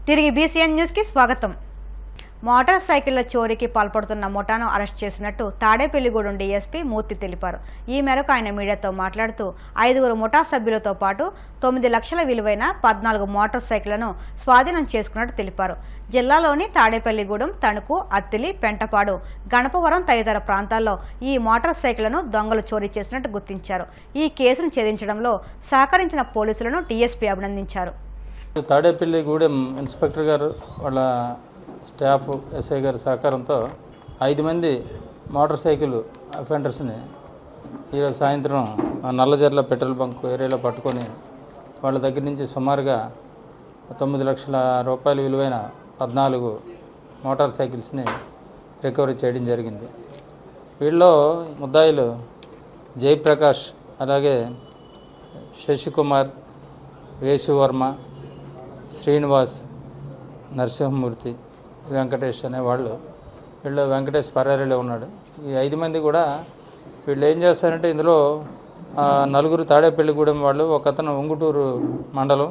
తిరిగి బీసీఎన్ న్యూస్కి స్వాగతం. మోటార్ సైకిళ్ల చోరీకి పాల్పడుతున్న ముఠాను అరెస్ట్ చేసినట్టు తాడేపల్లిగూడెం డీఎస్పీ మూర్తి తెలిపారు. ఈ మేరకు ఆయన మీడియాతో మాట్లాడుతూ 5 ముఠా సభ్యులతో పాటు 9 లక్షల విలువైన 14 మోటార్ సైకిళ్లను స్వాధీనం చేసుకున్నట్టు తెలిపారు. జిల్లాలోని తాడేపల్లిగూడెం, తణుకు, అత్తిలి, పెంటపాడు, గణపవరం తదితర ప్రాంతాల్లో ఈ మోటార్ సైకిళ్లను దొంగలు చోరీ చేసినట్టు గుర్తించారు. ఈ కేసును ఛేదించడంలో సహకరించిన పోలీసులను డీఎస్పీ అభినందించారు. తాడేపల్లిగూడెం ఇన్స్పెక్టర్ గారు వాళ్ళ స్టాఫ్ ఎస్ఐ గారి సహకారంతో 5 మంది మోటార్ సైకిల్ అఫెండర్స్ని ఈరోజు సాయంత్రం నల్లజర్ల పెట్రోల్ బంక్ ఏరియాలో పట్టుకొని వాళ్ళ దగ్గర నుంచి సుమారుగా 9 లక్షల రూపాయల విలువైన 14 మోటార్ సైకిల్స్ని రికవరీ చేయడం జరిగింది. వీళ్ళలో ముద్దాయిలు జయప్రకాష్, అలాగే శశికుమార్, వేసువర్మ, శ్రీనివాస్, నరసింహమూర్తి, వెంకటేష్ అనేవాళ్ళు. వీళ్ళు వెంకటేష్ పరారీలో ఉన్నాడు. ఈ 5 మంది కూడా వీళ్ళు ఏం చేస్తారంటే, ఇందులో 4 తాడేపల్లిగూడెం వాళ్ళు, ఒకతను ఉంగుటూరు మండలం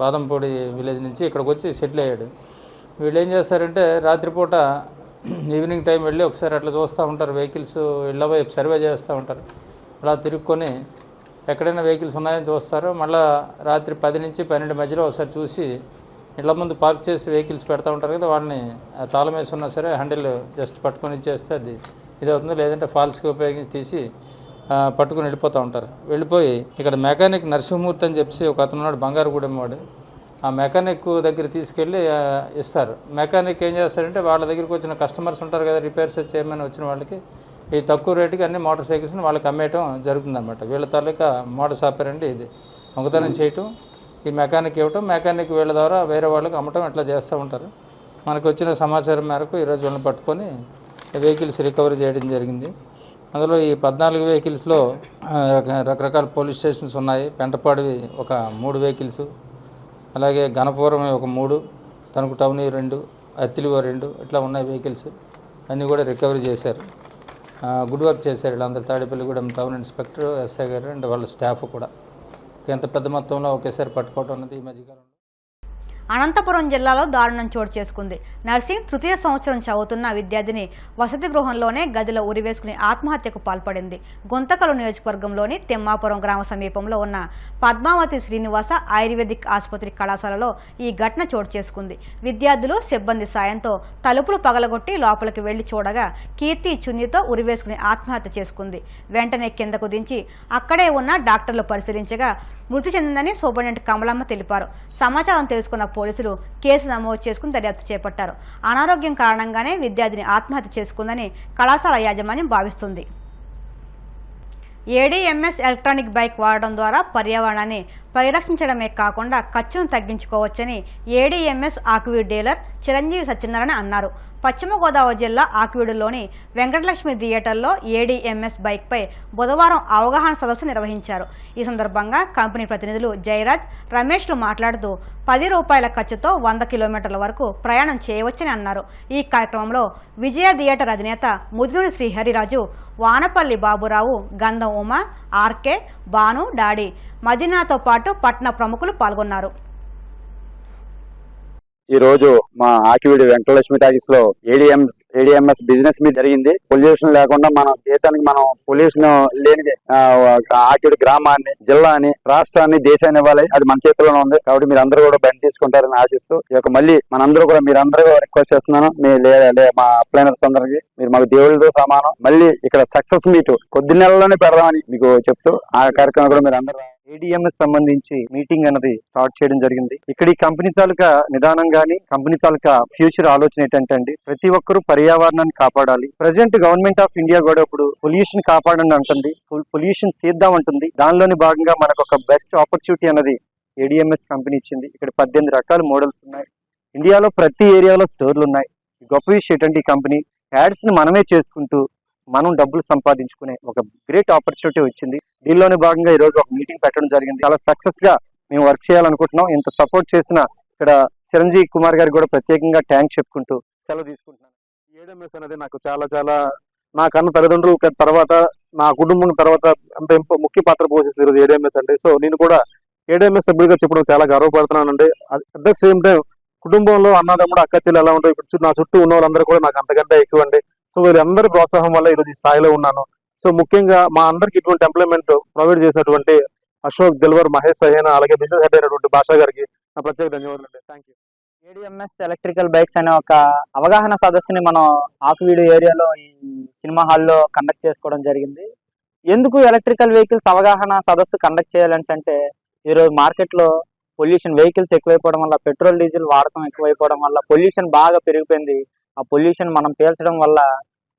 బాదంపూడి విలేజ్ నుంచి ఇక్కడికి వచ్చి సెటిల్ అయ్యాడు. వీళ్ళు ఏం చేస్తారంటే, రాత్రిపూట ఈవినింగ్ టైం వెళ్ళి ఒకసారి అట్లా చూస్తూ ఉంటారు, వెహికల్స్ ఇళ్ళ వైపు సర్వే చేస్తూ ఉంటారు. అలా తిరుక్కొని ఎక్కడైనా వెహికల్స్ ఉన్నాయని చూస్తారు. మళ్ళీ రాత్రి 10 నుంచి 12 మధ్యలో ఒకసారి చూసి ఇళ్ల ముందు పార్క్ చేసి వెహికల్స్ పెడతా ఉంటారు కదా, వాడిని తాళం వేసి ఉన్నా సరే హ్యాండిల్ జస్ట్ పట్టుకొని ఇచ్చేస్తే అది ఇదవుతుంది. లేదంటే ఫాల్స్కి ఉపయోగించి తీసి పట్టుకుని వెళ్ళిపోతూ ఉంటారు. వెళ్ళిపోయి ఇక్కడ మెకానిక్ నరసింహమూర్తి అని చెప్పి ఒక అతను ఉన్నాడు, బంగారుగూడెం వాడు. ఆ మెకానిక్ దగ్గర తీసుకెళ్ళి ఇస్తారు. మెకానిక్ ఏం చేస్తారంటే, వాళ్ళ దగ్గరికి వచ్చిన కస్టమర్స్ ఉంటారు కదా, రిపేర్స్ చేయమని వచ్చిన వాళ్ళకి ఈ తక్కువ రేటుకి అన్ని మోటార్ సైకిల్స్ని వాళ్ళకి అమ్మేయటం జరుగుతుందన్నమాట. వీళ్ళ తాలూకా మోడస్ ఆపరండి ఇది. దొంగతనం చేయటం, ఈ మెకానిక్ ఇవ్వటం, మెకానిక్ వీళ్ళ ద్వారా వేరే వాళ్ళకి అమ్మటం ఇట్లా చేస్తూ ఉంటారు. మనకు వచ్చిన సమాచారం మేరకు ఈరోజు వీళ్ళని పట్టుకొని వెహికల్స్ రికవరీ చేయడం జరిగింది. అందులో ఈ 14 వెహికల్స్లో రకరకాల పోలీస్ స్టేషన్స్ ఉన్నాయి. పెంటపాడివి ఒక 3 వెహికల్స్, అలాగే గణపవరం ఒక 3, తణుకు టౌన్ 2, అత్తిలి 2 ఇట్లా ఉన్నాయి వెహికల్స్. అన్నీ కూడా రికవరీ చేశారు. గుడ్ వర్క్ చేశారు వీళ్ళందరూ. తాడేపల్లిగూడెం టౌన్ ఇన్స్పెక్టర్, ఎస్ఐ గారు అండ్ వాళ్ళ స్టాఫ్ కూడా. ఎంత పెద్ద మొత్తంలో ఒకేసారి పట్టుకోవడం అన్నది ఈ మధ్యకాలంలో. అనంతపురం జిల్లాలో దారుణం చోటు చేసుకుంది. నర్సింగ్ తృతీయ సంవత్సరం చదువుతున్న విద్యార్థిని వసతి గృహంలోనే గదిలో ఉరివేసుకుని ఆత్మహత్యకు పాల్పడింది. గుంతకల్ నియోజకవర్గంలోని తిమ్మాపురం గ్రామ సమీపంలో ఉన్న పద్మావతి శ్రీనివాస ఆయుర్వేదిక్ ఆసుపత్రి కళాశాలలో ఈ ఘటన చోటు చేసుకుంది. విద్యార్థులు సిబ్బంది సాయంతో తలుపులు పగలగొట్టి లోపలికి వెళ్లి చూడగా కీర్తి చున్నీతో ఉరివేసుకుని ఆత్మహత్య చేసుకుంది. వెంటనే కిందకు దించి అక్కడే ఉన్న డాక్టర్లు పరిశీలించగా మృతి చెందిందని సూపరింటెండెంట్ కమలమ్మ తెలిపారు. సమాచారం తెలుసుకున్న పోలీసులు కేసు నమోదు చేసుకుని దర్యాప్తు చేపట్టారు. అనారోగ్యం కారణంగానే విద్యార్థిని ఆత్మహత్య చేసుకుందని కళాశాల యాజమాన్యం భావిస్తుంది. ఏడీఎంఎస్ ఎలక్ట్రానిక్ బైక్ వాడడం ద్వారా పర్యావరణాన్ని పరిరక్షించడమే కాకుండా ఖర్చును తగ్గించుకోవచ్చని ఏడీఎంఎస్ ఆక్వీ డీలర్ చిరంజీవి సత్యనారాయణ అన్నారు. పశ్చిమ గోదావరి జిల్లా ఆక్వీడులోని వెంకటలక్ష్మి థియేటర్లో ఏడీఎంఎస్ బైక్పై బుధవారం అవగాహన సదస్సు నిర్వహించారు. ఈ సందర్భంగా కంపెనీ ప్రతినిధులు జయరాజ్, రమేష్లు మాట్లాడుతూ 10 రూపాయల ఖర్చుతో 100 కిలోమీటర్ల వరకు ప్రయాణం చేయవచ్చని అన్నారు. ఈ కార్యక్రమంలో విజయ థియేటర్ అధినేత ముదినూరి శ్రీహరిరాజు, వానపల్లి బాబురావు, గంధం ఉమ, ఆర్కే, బాను, డాడీ, మదీనాతో పాటు పట్టణ ప్రముఖులు పాల్గొన్నారు. ఈ రోజు మా ఆకివీడి వెంకటలక్ష్మి టాకీస్ లో ఏడీఎంఎస్ బిజినెస్ మీద జరిగింది. పొల్యూషన్ లేకుండా మన దేశానికి మనం పొల్యూషన్ లేని ఆకివీడి గ్రామాన్ని, జిల్లాని, రాష్ట్రాన్ని, దేశాన్ని ఇవ్వాలి. అది మన చేతిలోనే ఉంది. కాబట్టి మీరు అందరూ కూడా బండి తీసుకుంటారని ఆశిస్తూ ఈ యొక్క మళ్ళీ మనందరూ కూడా మీరందరూ రిక్వెస్ట్ చేస్తున్నాను, మా అప్లైనర్స్ అందరికి, మీరు మాకు దేవుళ్ళతో సమానం. మళ్ళీ ఇక్కడ సక్సెస్ మీట్ కొద్ది నెలల్లోనే పెడదామని మీకు చెప్తూ ఆ కార్యక్రమం కూడా మీరు అందరూ. ఏడీఎంఎస్ సంబంధించి మీటింగ్ అనేది స్టార్ట్ చేయడం జరిగింది. ఇక్కడ ఈ కంపెనీ తాలూకా నిదానం గానీ, కంపెనీ తాలూకా ఫ్యూచర్ ఆలోచన ఏంటంటే, ప్రతి ఒక్కరూ పర్యావరణాన్ని కాపాడాలి. ప్రెసెంట్ గవర్నమెంట్ ఆఫ్ ఇండియా కూడా ఇప్పుడు పొల్యూషన్ కాపాడండి అంటుంది, పొల్యూషన్ తీద్దామంటుంది. దానిలోని భాగంగా మనకు ఒక బెస్ట్ ఆపర్చునిటీ అనేది ఏడీఎంఎస్ కంపెనీ ఇచ్చింది. ఇక్కడ 18 రకాల మోడల్స్ ఉన్నాయి. ఇండియాలో ప్రతి ఏరియాలో స్టోర్లు ఉన్నాయి. గొప్ప విషయం ఏంటంటే, ఈ కంపెనీ యాడ్స్ ని మనమే చేసుకుంటూ మనం డబ్బులు సంపాదించుకునే ఒక గ్రేట్ ఆపర్చునిటీ వచ్చింది. దీనిలోని భాగంగా ఈ రోజు ఒక మీటింగ్ పెట్టడం జరిగింది. చాలా సక్సెస్ గా మేము వర్క్ చేయాలనుకుంటున్నాం. ఇంత సపోర్ట్ చేసిన ఇక్కడ చిరంజీవి కుమార్ గారికి కూడా ప్రత్యేకంగా థ్యాంక్స్ చెప్పుకుంటూ సెలవు తీసుకుంటున్నాను. ఏడీఎంఎస్ అనేది నాకు చాలా నా కన్న తల్లిదండ్రులు తర్వాత, నా కుటుంబం తర్వాత అంత ముఖ్య పాత్ర పోషిస్తుంది ఈరోజు ఏడీఎంఎస్ అంటే. సో నేను కూడా ఏడీఎంఎస్ సభ్యుడిగా చెప్పడం చాలా గర్వపడుతున్నానండి. అట్ ద సేమ్ టైం కుటుంబంలో అన్నదమ్ముడు అక్క చెల్లి ఎలా ఉంటారు ఇప్పుడు నా చుట్టూ ఉన్న వాళ్ళందరూ కూడా నాకు అంతకంటే ఎక్కువ అండి. సో వీళ్ళందరి ప్రోత్సాహం వల్ల ఈరోజు ఈ స్థాయిలో ఉన్నాను. సో ముఖ్యంగా మా అందరికి ఇటువంటి ఎంప్లాయ్మెంట్ ప్రొవైడ్ చేసినటువంటి అశోక్, దిల్వర్, మహేష్ సహేనా, అలాగే బిజినెస్ హెడ్ అయినటువంటి భాషా గారికి నా ప్రత్యేక ధన్యవాదాలు అండి. Thank you. ADMS electrical bikes అనే ఒక అవగాహన సదస్సుని మనం ఆకువీడు ఏరియాలో ఈ సినిమా హాల్లో కండక్ట్ చేసుకోవడం జరిగింది. ఎందుకు ఎలక్ట్రికల్ వెహికల్స్ అవగాహన సదస్సు కండక్ట్ చేయాలని అంటే ఈరోజు మార్కెట్లో పొల్యూషన్ వెహికల్స్ ఎక్కువైపోవడం వల్ల, పెట్రోల్ డీజిల్ వాడకం ఎక్కువైపోవడం వల్ల పొల్యూషన్ బాగా పెరిగిపోయింది. ఆ పొల్యూషన్ మనం పీల్చడం వల్ల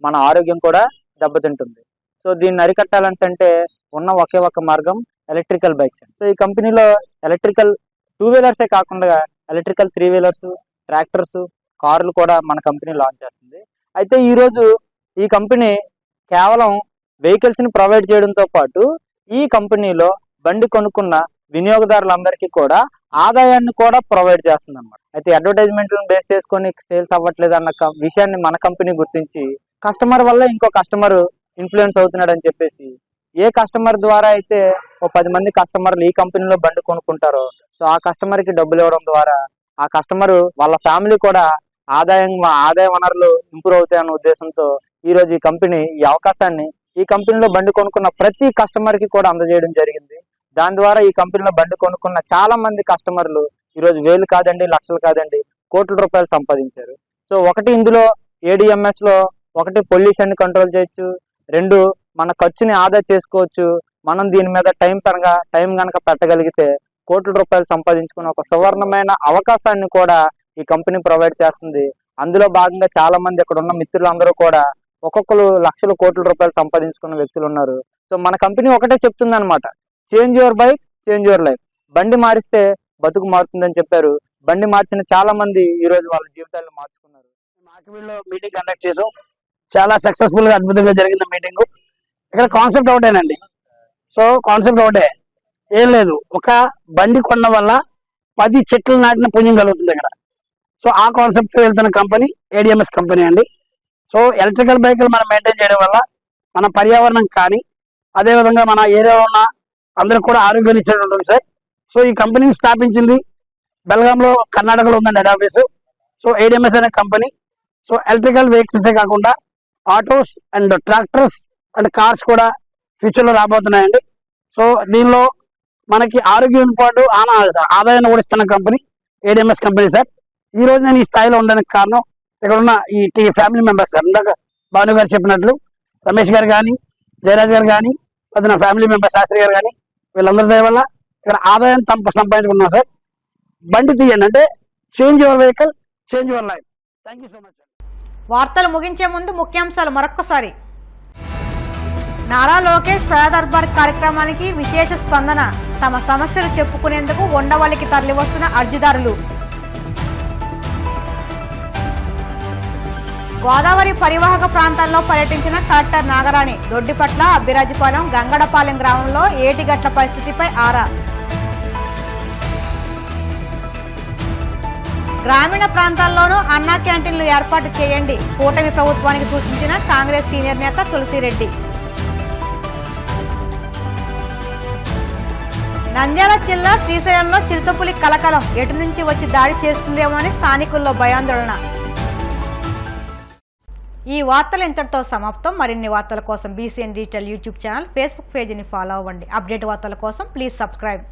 మన ఆరోగ్యం కూడా దెబ్బతింటుంది. సో దీన్ని అరికట్టాలని అంటే ఉన్న ఒకే ఒక మార్గం ఎలక్ట్రికల్ బైక్స్. సో ఈ కంపెనీలో ఎలక్ట్రికల్ 2 వీలర్సే కాకుండా ఎలక్ట్రికల్ 3 వీలర్స్, ట్రాక్టర్స్, కార్లు కూడా మన కంపెనీ లాంచ్ చేస్తుంది. అయితే ఈరోజు ఈ కంపెనీ కేవలం వెహికల్స్ని ప్రొవైడ్ చేయడంతో పాటు ఈ కంపెనీలో బండి కొనుక్కున్న వినియోగదారులందరికీ కూడా ఆదాయాన్ని కూడా ప్రొవైడ్ చేస్తుంది అన్నమాట. అయితే అడ్వర్టైజ్మెంట్లను బేస్ చేసుకొని సేల్స్ అవ్వట్లేదు అన్న విషయాన్ని మన కంపెనీ గుర్తించి కస్టమర్ వల్ల ఇంకో కస్టమర్ ఇన్ఫ్లుయెన్స్ అవుతున్నాడు అని చెప్పేసి ఏ కస్టమర్ ద్వారా అయితే ఓ 10 మంది కస్టమర్లు ఈ కంపెనీలో బండి కొనుక్కుంటారో సో ఆ కస్టమర్కి డబ్బులు ఇవ్వడం ద్వారా ఆ కస్టమర్ వాళ్ళ ఫ్యామిలీ కూడా ఆదాయ వనరులు ఇంప్రూవ్ అవుతాయన్న ఉద్దేశంతో ఈరోజు ఈ కంపెనీ ఈ అవకాశాన్ని ఈ కంపెనీలో బండి కొనుక్కున్న ప్రతి కస్టమర్కి కూడా అందజేయడం జరిగింది. దాని ద్వారా ఈ కంపెనీలో బండి కొనుక్కున్న చాలా మంది కస్టమర్లు ఈరోజు వేలు కాదండి, లక్షలు కాదండి, కోట్ల రూపాయలు సంపాదించారు. సో ఒకటి ఇందులో ADMS లో ఒకటి పొల్యూషన్ కంట్రోల్ చేయొచ్చు, 2 మన ఖర్చుని ఆదా చేసుకోవచ్చు. మనం దీని మీద టైం కనుక పెట్టగలిగితే కోట్ల రూపాయలు సంపాదించుకునే ఒక సువర్ణమైన అవకాశాన్ని కూడా ఈ కంపెనీ ప్రొవైడ్ చేస్తుంది. అందులో భాగంగా చాలా మంది ఇక్కడ ఉన్న మిత్రులందరూ కూడా ఒక్కొక్కరు లక్షల కోట్ల రూపాయలు సంపాదించుకున్న వ్యక్తులు ఉన్నారు. సో మన కంపెనీ ఒకటే చెప్తుంది అనమాట, change your bike, change your life. బండి మారిస్తే బతుకు మారుతుందని చెప్పారు. బండి మార్చిన చాలా మంది ఈ రోజు వాళ్ళ జీవితాలను మార్చుకున్నారు. ఆకివీడులో మీటింగ్ కండక్ట్ చేసాం. చాలా సక్సెస్ఫుల్ గా అద్భుతంగా జరిగింది మీటింగ్. ఇక్కడ కాన్సెప్ట్ ఒకటేనండి. సో కాన్సెప్ట్ ఒకటే, ఏం లేదు, ఒక బండి కొన్న వల్ల 10 చెట్లు నాటిన పుణ్యం కలుగుతుంది ఇక్కడ. సో ఆ కాన్సెప్ట్ వెళ్తున్న కంపెనీ ADMS కంపెనీ అండి. సో ఎలక్ట్రికల్ బైకులు మనం మెయింటైన్ చేయడం వల్ల మన పర్యావరణం కానీ అదేవిధంగా మన ఏరియాలో ఉన్న అందరికి కూడా ఆరోగ్యాన్ని ఇచ్చేది ఉంటుంది సార్. సో ఈ కంపెనీని స్థాపించింది బెల్గాంలో, కర్ణాటకలో ఉందండి హెడ్ ఆఫీసు. సో ADMS అనే కంపెనీ సో ఎలక్ట్రికల్ వెహికల్సే కాకుండా autos and tractors and cars కూడా ఫ్యూచర్లో రాబోతున్నాయండి. సో దీనిలో మనకి ఆరోగ్యం పాటు ఆదాయాన్ని కూడా ఇస్తున్న కంపెనీ ADMS కంపెనీ సార్. ఈ రోజు నేను ఈ స్థాయిలో ఉండడానికి కారణం ఇక్కడ ఉన్న ఈ ఫ్యామిలీ మెంబర్స్ సార్. ఇందాక భాను గారు చెప్పినట్లు రమేష్ గారు కానీ, జయరాజ్ గారు కానీ, అది నా ఫ్యామిలీ మెంబర్ శాస్త్రి గారు కానీ, వీళ్ళందరి దయ వల్ల ఇక్కడ ఆదాయం సంపాదించుకున్నాం సార్. బండి తీయండి అంటే change your vehicle, change your life. Thank you so much. వార్తలు ముగించే ముందు ముఖ్యాంశాలు మరొక్కసారి. నారా లోకేష్ ప్రజా దర్బార్ కార్యక్రమానికి విశేష స్పందన. తమ సమస్యలు చెప్పుకునేందుకు ఉండవల్లికి తరలివస్తున్న అర్జీదారులు. గోదావరి పరివాహక ప్రాంతాల్లో పర్యటించిన కలెక్టర్ నాగరాణి. దొడ్డిపట్ల, అబ్బిరాజుపాలెం, గంగడపాలెం గ్రామంలో ఏటిగట్ల పరిస్థితిపై ఆరా. గ్రామీణ ప్రాంతాల్లోనూ అన్నా క్యాంటీన్లు ఏర్పాటు చేయండి. కూటమి ప్రభుత్వానికి సూచించిన కాంగ్రెస్ సీనియర్ నేత తులసిరెడ్డి. నంద్యాల జిల్లా శ్రీశైలంలో చిరుతపులి కలకలం. ఎటు నుంచి వచ్చి దాడి చేస్తుందేమో అని స్థానికుల్లో భయాందోళన. ఈ వార్తలు ఇంతటితో సమాప్తం. మరిన్ని వార్తల కోసం BCN digital YouTube channel, Facebook పేజీని ఫాలో అవ్వండి. అప్డేట్ వార్తల కోసం ప్లీజ్ సబ్స్క్రైబ్.